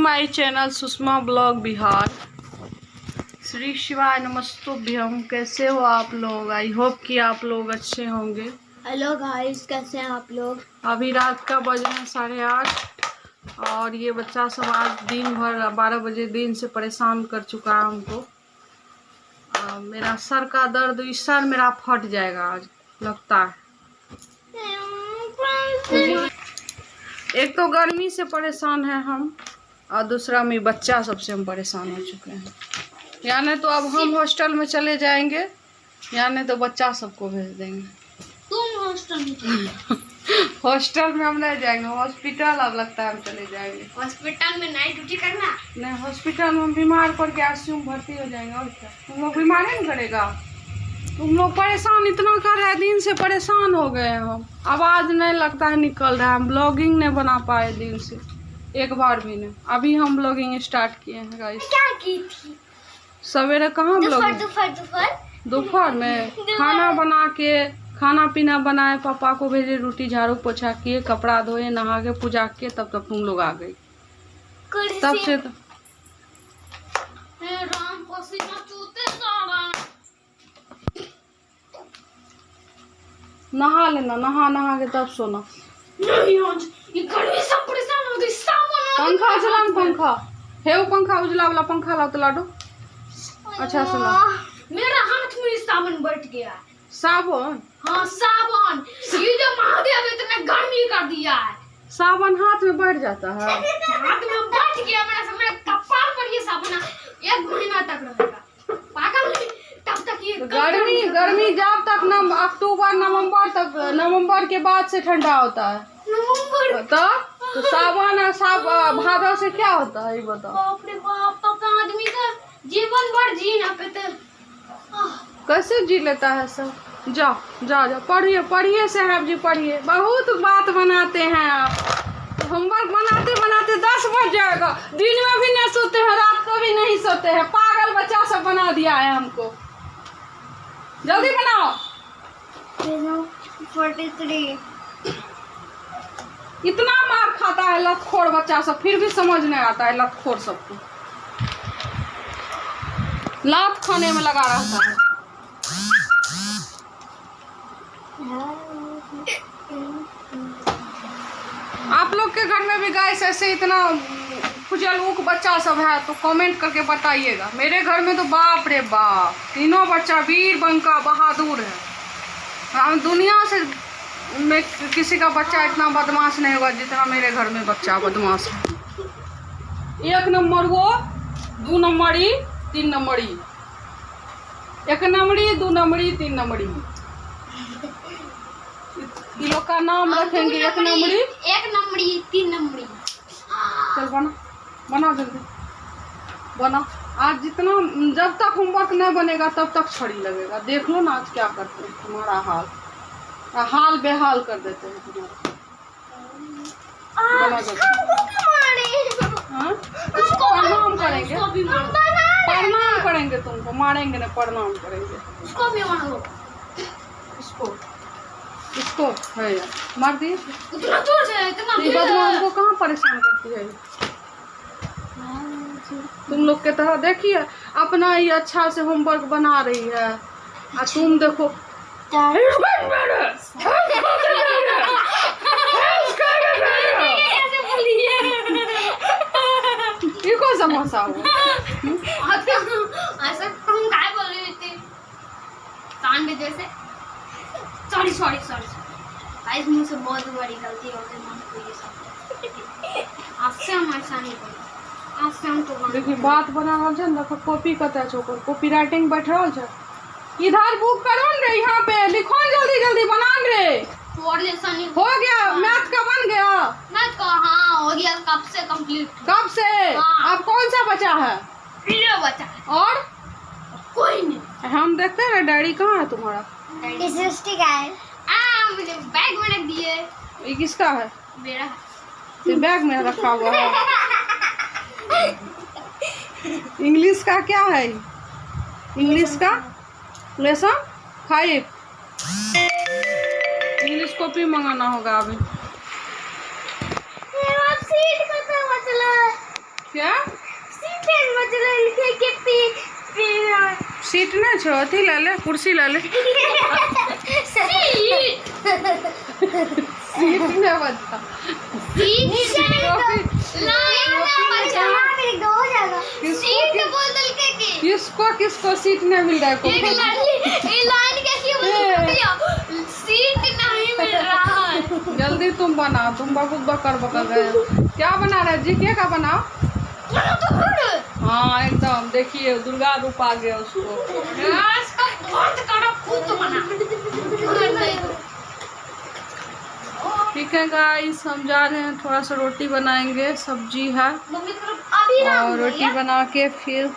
My channel Sushma blog Bihar. Shri शिवाय नमस्तुभ्यम। कैसे हो आप लोग? आई होप कि आप लोग अच्छे होंगे। हेलो गाइस, कैसे हैं आप लोग? अभी रात का बज रहे हैं 8:30 और ये बच्चा सब आज दिन भर 12 बजे दिन से परेशान कर चुका है हमको। मेरा सर का दर्द, इस सर मेरा फट जाएगा आज लगता है। एक तो गर्मी से परेशान है हम और दूसरा में बच्चा सबसे हम परेशान हो चुके हैं। या नहीं तो अब हम हॉस्टल में चले जाएंगे या नहीं तो बच्चा सबको भेज देंगे। तुम हॉस्टल में हॉस्टल में हम नहीं जाएंगे, हॉस्पिटल अब लगता है हम चले जाएंगे। हॉस्पिटल में नाइट ड्यूटी करना? नहीं, हॉस्पिटल में हम बीमार पड़ के आईसीयू में भर्ती हो जाएंगे। और क्या तुम लोग बीमार नहीं करेगा? तुम लोग परेशान इतना कर रहे हैं, दिन से परेशान हो गए हैं हम। आवाज़ नहीं लगता है निकल रहा है। हम ब्लॉगिंग नहीं बना पाए दिन से एक बार भी नहीं। अभी हम ब्लॉगिंग स्टार्ट किए हैं गाइस। क्या की थी? सवेरे कहाँ ब्लॉगिंग? दोपहर में खाना बना के, खाना पीना बनाए, पापा को भेजे, रोटी झाड़ू पोछा किए, कपड़ा धोए, नहा के पूजा किए, तब तक तुम लोग आ गई। तब से तो नहा लेना, नहा के तब सोना। पंखा चला, पंखा है वो पंखा उजला वाला पंखा लाओ तो लाडो। अच्छा सुना, मेरा हाथ में साबुन बैठ गया। साबुन? हाँ साबुन। ये जो महादेव इतना गर्मी कर दिया है। साबुन हाथ में बैठ जाता है? हाथ में बैठ गया मेरे कपाल पर ये साबुन 1 महीना तक रहेगा। पागल नहीं, तब तक ये गर्मी जब तक अक्टूबर नवंबर के बाद से ठंडा होता है। नवंबर तो साबुन और भादव से क्या होता है ये बताओ। बाप रे बाप, तब तो आदमी का जीवन भर जीना पे तो कैसे जी लेता है सब। जाओ पढ़िए साहब जी, पढ़िए। बहुत बात बनाते हैं आप। होमवर्क बनाते 10 बज जाएगा। दिन में भी नहीं सोते हैं, रात को भी नहीं सोते हैं। पागल बच्चा सब बना दिया है हमको। जल्दी बनाओ। 43। इतना मार खाता है लतखोर बच्चा सब, फिर भी समझ नहीं आता है लतखोर सबको। लात खाने में लगा रहता है। आप लोग के घर में भी गाइस ऐसे इतना फुजलूक बच्चा सब है तो कमेंट करके बताइएगा। मेरे घर में तो बाप रे बाप, तीनों बच्चा वीर बंका बहादुर है। हम दुनिया से में किसी का बच्चा इतना बदमाश नहीं होगा जितना मेरे घर में बच्चा बदमाश है। 1 नंबर वो, 2 नंबरी, 3 नंबरी, 1 नंबरी, 2 नंबरी, 3 नंबरी। ये लोग का नाम रखेंगे 1 नंबरी, 3 नंबरी। चल बना जल्दी बना। आज जितना जब तक होमवर्क नहीं बनेगा तब तक छड़ी लगेगा। देख लो ना आज क्या करते हैं, तुम्हारा हाल बेहाल कर देते हैं तुम्हारा। बना जल्दी। प्रणाम करेंगे तुमको, मारेंगे ना, प्रणाम करेंगे। इसको है यार, मार दिए। इतना जोर से, इतना बदमाश को कहाँ परेशान करती है तुम लोग के तरह। देखिए अपना ही अच्छा से होमवर्क बना रही है और तुम देखो को समोसा हो ऐसा तुम काय बोल रही थी कान में जैसे। सॉरी गाइस, मुझसे बहुत बड़ी गलती हो गई। मन को ये सब आज से हम ऐसा नहीं करेंगे। आज से हम तो देखिए बात बना रहल छै न, कॉपी कते छै, कॉपी राइटिंग बैठ रहल छै। इधर बुक करो न रे, यहाँ पे लिखो जल्दी बना रे। और जैसा नहीं हो गया। मैथ का बन गया? मैथ का हाँ हो गया, कब से कंप्लीट। कब से? हाँ। अब कौन सा बचा है? ये बचा और कोई नहीं। हम देखते हैं ना डायरी कहाँ है तुम्हारा? मुझे बैग में रख दिए। ये किसका है? मेरा। ये बैग में रखा हुआ है। इंग्लिश का क्या है? इंग्लिश का लेसन 5। इंग्लिश कॉपी मंगाना होगा अभी। क्या सीट मतलब के पी सीट ना छो, अथी ले ले, कुर्सी ले ले। सीट ना बता, किसको किसको सीट नहीं मिल रहा है? जल्दी तुम बनाओ, तुम बहुत बकर बकर गए। क्या बना रहे जी? क्या का बनाओ? हाँ एकदम, देखिए दुर्गा रूप आ गया उसको। ठीक है गाइस, हम जा रहे हैं, थोड़ा सा रोटी बनाएंगे, सब्जी है, और रोटी बना के फिर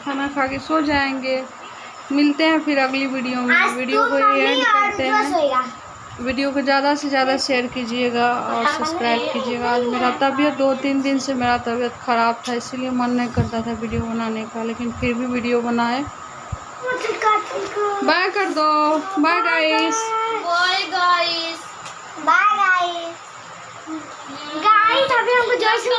खाना खा के सो जाएंगे। मिलते हैं फिर अगली वीडियो में। वीडियो को एंड करते हैं। वीडियो को ज़्यादा से ज़्यादा शेयर कीजिएगा और सब्सक्राइब कीजिएगा। आज मेरा तबीयत 2-3 दिन से मेरा तबीयत ख़राब था, इसीलिए मन नहीं करता था वीडियो बनाने का, लेकिन फिर भी वीडियो बनाए। बाय कर दो। Bye guys. Bye guys. Bye guys. Guys अभी हमको जैसे